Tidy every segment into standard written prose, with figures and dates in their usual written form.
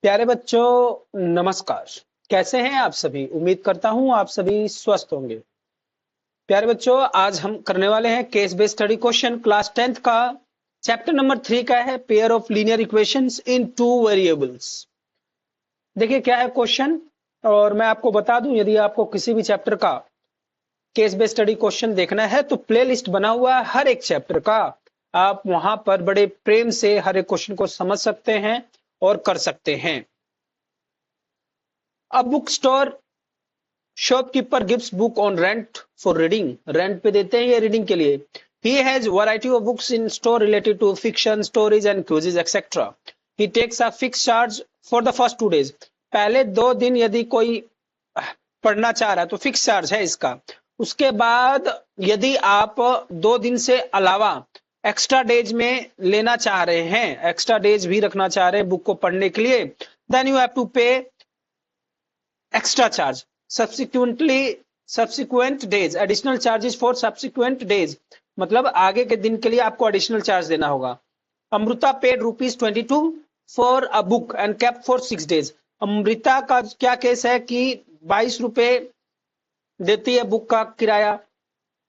प्यारे बच्चों नमस्कार। कैसे हैं आप सभी? उम्मीद करता हूं आप सभी स्वस्थ होंगे। प्यारे बच्चों आज हम करने वाले हैं case based study question class 10th का। चैप्टर नंबर 3 का है pair of linear equations in two variables. देखिए क्या है क्वेश्चन, और मैं आपको बता दूं यदि आपको किसी भी चैप्टर का केस बेस्ड स्टडी क्वेश्चन देखना है तो प्लेलिस्ट बना हुआ है हर एक चैप्टर का। आप वहां पर बड़े प्रेम से हर एक क्वेश्चन को समझ सकते हैं और कर सकते हैं। A bookstore shopkeeper gives book on rent for reading. Rent पे देते हैं ये रीडिंग के लिए। He has variety of books in store related to fiction, stories and quizzes etc. He takes a fixed charge for the first 2 days. पहले 2 दिन यदि कोई पढ़ना चाह रहा है तो फिक्स चार्ज है इसका। उसके बाद यदि आप 2 दिन से अलावा एक्स्ट्रा डेज में लेना चाह रहे हैं, एक्स्ट्रा डेज भी रखना चाह रहे हैं बुक को पढ़ने के लिए, देन यू हैव टू पे extra charge subsequent days, additional charges for subsequent days, मतलब आगे के दिन के लिए आपको एडिशनल चार्ज देना होगा। Amrita paid ₹22 for a book and kept for 6 days। Amrita का क्या केस है कि 22 रुपए देती है बुक का किराया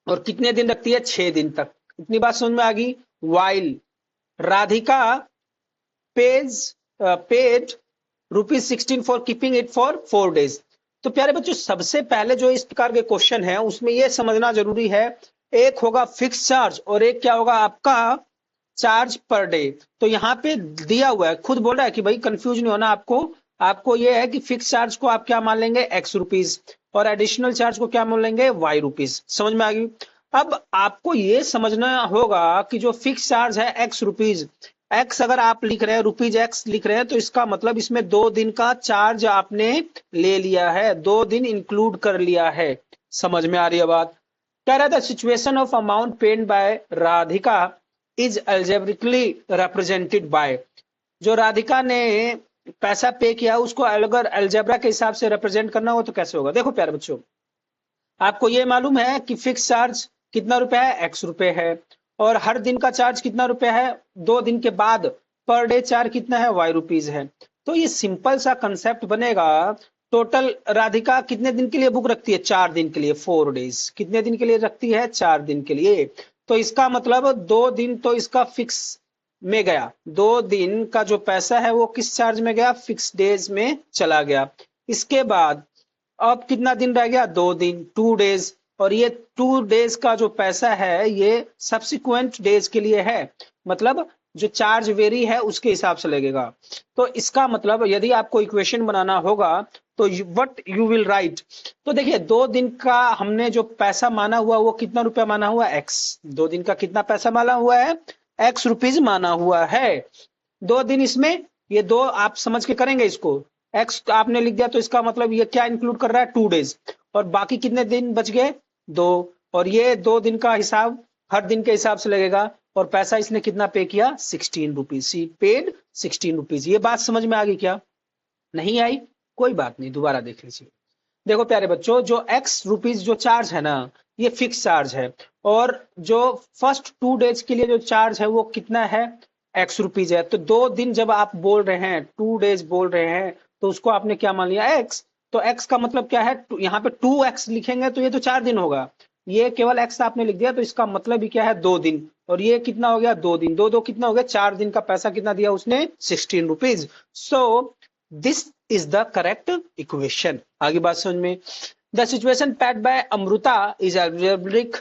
और कितने दिन रखती है? 6 दिन तक। इतनी बात समझ में आ गई। While Radhika paid ₹16 for keeping it for 4 days। तो प्यारे बच्चों सबसे पहले जो इस प्रकार के क्वेश्चन है उसमें यह समझना जरूरी है, एक होगा फिक्स चार्ज और एक क्या होगा आपका चार्ज पर डे। तो यहाँ पे दिया हुआ है, खुद बोल रहा है कि भाई कंफ्यूज नहीं होना आपको यह है कि फिक्स चार्ज को आप क्या मान लेंगे x रुपीज और एडिशनल चार्ज को क्या मान लेंगे y रुपीज। समझ में आ गई। अब आपको यह समझना होगा कि जो फिक्स चार्ज है x रुपीज, एक्स अगर आप लिख रहे हैं रुपीज एक्स लिख रहे हैं तो इसका मतलब इसमें 2 दिन का चार्ज आपने ले लिया है, 2 दिन इंक्लूड कर लिया है। समझ में आ रही है बात? कह रहा था situation of amount paid by Radhika is algebraically represented by. जो राधिका ने पैसा पे किया उसको अगर अलजेब्रा के हिसाब से रिप्रेजेंट करना हो तो कैसे होगा? देखो प्यारे बच्चों आपको ये मालूम है कि फिक्स चार्ज कितना रुपए है? x रुपए है। और हर दिन का चार्ज कितना रुपए है? 2 दिन के बाद पर डे चार्ज कितना है? y रुपीज है। तो ये सिंपल सा कंसेप्ट बनेगा। टोटल राधिका कितने दिन के लिए बुक रखती है? 4 दिन के लिए, 4 days। कितने दिन के लिए रखती है? 4 दिन के लिए। तो इसका मतलब 2 दिन तो इसका फिक्स में गया, 2 दिन का जो पैसा है वो किस चार्ज में गया? फिक्स डेज में चला गया। इसके बाद अब कितना दिन रह गया? 2 दिन, 2 days। और ये 2 days का जो पैसा है ये सब्सिक्वेंट डेज के लिए है, मतलब जो चार्ज वेरी है उसके हिसाब से लगेगा। तो इसका मतलब यदि आपको इक्वेशन बनाना होगा तो व्हाट यू विल राइट। तो देखिए 2 दिन का हमने जो पैसा माना हुआ वो कितना रुपया माना हुआ? x। 2 दिन का कितना पैसा माना हुआ है? x रुपीज माना हुआ है। 2 दिन इसमें ये 2 आप समझ के करेंगे इसको। x आपने लिख दिया तो इसका मतलब ये क्या इंक्लूड कर रहा है? 2 days। और बाकी कितने दिन बच गए? 2। और ये 2 दिन का हिसाब हर दिन के हिसाब से लगेगा। और पैसा इसने कितना पे किया? 16 रुपीज। सी पेड 16 रुपीज। ये बात समझ में आ गई क्या? नहीं आई? कोई बात नहीं, दोबारा देख लीजिए। देखो प्यारे बच्चों जो x रुपीज जो चार्ज है ना ये फिक्स चार्ज है, और जो फर्स्ट 2 days के लिए जो चार्ज है वो कितना है? x रुपीज है। तो 2 दिन जब आप बोल रहे हैं, 2 days बोल रहे हैं, तो उसको आपने क्या मान लिया? x। तो x का मतलब क्या है? यहाँ पे 2x लिखेंगे तो ये तो 4 दिन होगा। ये केवल x आपने लिख दिया तो इसका मतलब ही क्या है? 2 दिन। और ये कितना हो गया? 2 दिन। 2 2 कितना हो गया? 4 दिन का पैसा कितना दिया उसने? 16 rupees. So this is the correct equation. आगे बात समझ में। The situation paid by Amrita is algebraic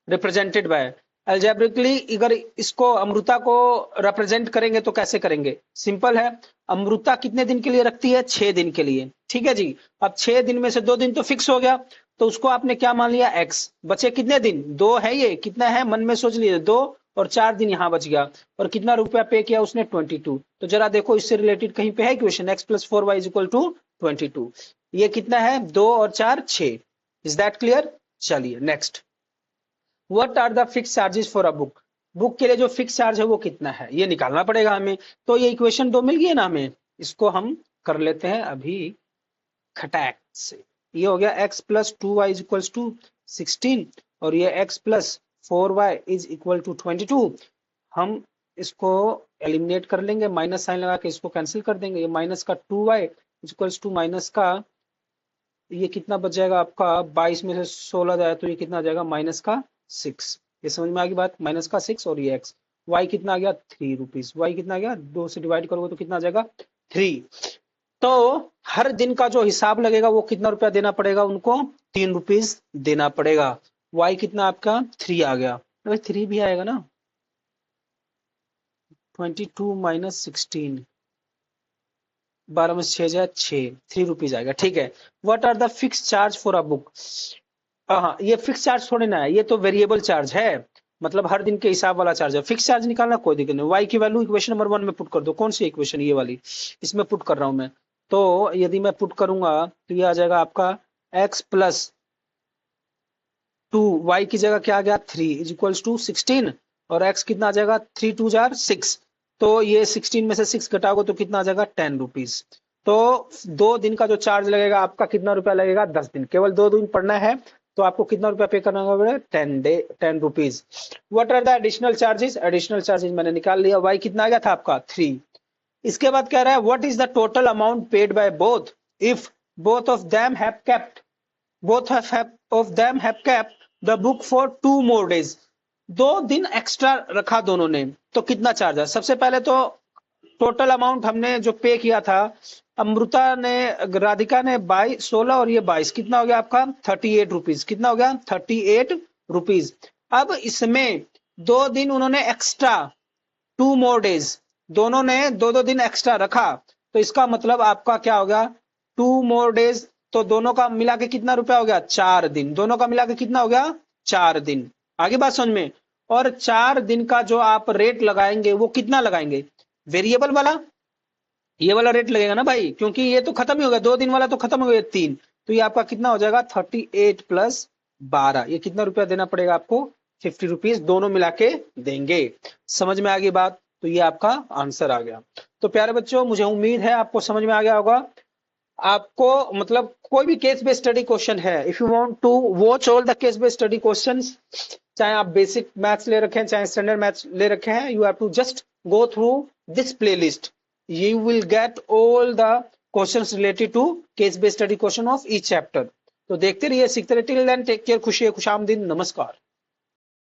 represented by. Algebraically अगर इसको अमृता को रिप्रेजेंट करेंगे तो कैसे करेंगे? सिंपल है। अमृता कितने दिन के लिए रखती है? 6 दिन के लिए। ठीक है जी। अब 6 दिन में से 2 दिन तो फिक्स हो गया, तो उसको आपने क्या मान लिया? x। बचे कितने दिन? 2 है। ये कितना है मन में सोच लीजिए, 2 और 4 दिन यहां बच गया। और कितना रुपया पे किया उसने? 22। तो जरा देखो इससे रिलेटेड कहीं पे है क्वेश्चन? x + 4y = 22। ये कितना है? 2 और 4 6। Is that clear? चलिए next. What are the fix charges for a book. Book के लिए जो फिक्स चार्ज है वो कितना है ये निकालना पड़ेगा हमें। तो ये इक्वेशन 2 मिल गई है ना हमें, इसको हम कर लेते हैं अभी खटाक से। ये हो गया x + 2y = 16 और ये x + 4y = 22। हम इसको एलिमिनेट कर लेंगे, माइनस साइन लगा के इसको कैंसिल कर देंगे। ये माइनस का 2y इक्वल्स टू माइनस का, ये कितना बच जाएगा आपका, 22 में से 16 जाए तो ये कितना आ जाएगा, माइनस का 6। ये समझ में आ गई बात, माइनस का 6 और ये x। y कितना आ गया, 3 रुपीज। y कितना आ गया, 2 से डिवाइड करोगे तो कितना आ जाएगा, 3। तो हर दिन का जो हिसाब लगेगा वो कितना रुपया देना पड़ेगा उनको, 3 रुपीज देना पड़ेगा। y कितना आपका 3 आ गया, भाई 3 भी आएगा ना, 22 माइनस 16, 12 में 6 जाए 6, 3 रुपीज आएगा। ठीक है। What are the fix charge for a book. हाँ, ये फिक्स चार्ज थोड़ी ना है, ये तो वेरिएबल चार्ज है, मतलब हर दिन के हिसाब वाला चार्ज है। फिक्स चार्ज निकालना कोई दिक्कत नहीं। y की वैल्यू इक्वेशन नंबर 1 में पुट कर दो। कौन सी इक्वेशन, ये वाली, इसमें पुट कर रहा हूं मैं। तो यदि मैं पुट करूंगा तो ये आ जाएगा आपका x प्लस 2, y की जगह क्या आ गया 3 इज इक्वल्स टू 16, और x कितना आ जाएगा 3 2 जार 6। तो ये 16 में से 6 घटाओगे तो कितना आ जाएगा 10 रुपीज। तो 2 दिन का जो चार्ज लगेगा आपका कितना रुपया लगेगा, 10 दिन, केवल 2 दिन पढ़ना है तो आपको कितना रुपया पे करना होगा, 10 rupees. What are the additional charges, additional charges मैंने निकाल लिया। y कितना आ गया था आपका 3। इसके बाद कह रहा है what is the total amount paid by both if both of them have kept both of them have kept the book for 2 more days। 2 दिन एक्स्ट्रा रखा दोनों ने, तो कितना चार्ज है। सबसे पहले तो टोटल अमाउंट हमने जो पे किया था, अमृता ने, राधिका ने 16 और ये 22, कितना हो गया आपका 38 रुपीज। कितना हो गया 38 रुपीज। अब इसमें 2 दिन उन्होंने एक्स्ट्रा, 2 मोर डेज, दोनों ने 2 दिन एक्स्ट्रा रखा, तो इसका मतलब आपका क्या हो गया 2 मोर डेज। तो दोनों का मिला के कितना रुपया हो गया, 4 दिन। दोनों का मिला के कितना हो गया 4 दिन। आगे बात समझ में। और 4 दिन का जो आप रेट लगाएंगे वो कितना लगाएंगे, वेरिएबल वाला, ये वाला रेट लगेगा ना भाई, क्योंकि ये तो खत्म ही हो गया, 2 दिन वाला तो खत्म हो गया 3। तो ये आपका कितना हो जाएगा 38 प्लस 12, ये कितना रुपया देना पड़ेगा आपको, 50 रुपीज दोनों मिला के देंगे। समझ में आ गई बात, तो ये आपका आंसर आ गया। तो प्यारे बच्चों, मुझे उम्मीद है आपको समझ में आ गया होगा। आपको मतलब कोई भी केस बेस्ड स्टडी क्वेश्चन है, if you want to watch all the case based study questions, चाहे आप बेसिक मैथ्स ले रखे हैं चाहे स्टैंडर्ड मैथ्स ले रखे हैं, you have to just go through this playlist, you will get all the questions related to case based study question of each chapter। तो देखते रहिए, सीखते रहिए। टिल देन टेक केयर, खुशी है, खुशामदीन, नमस्कार।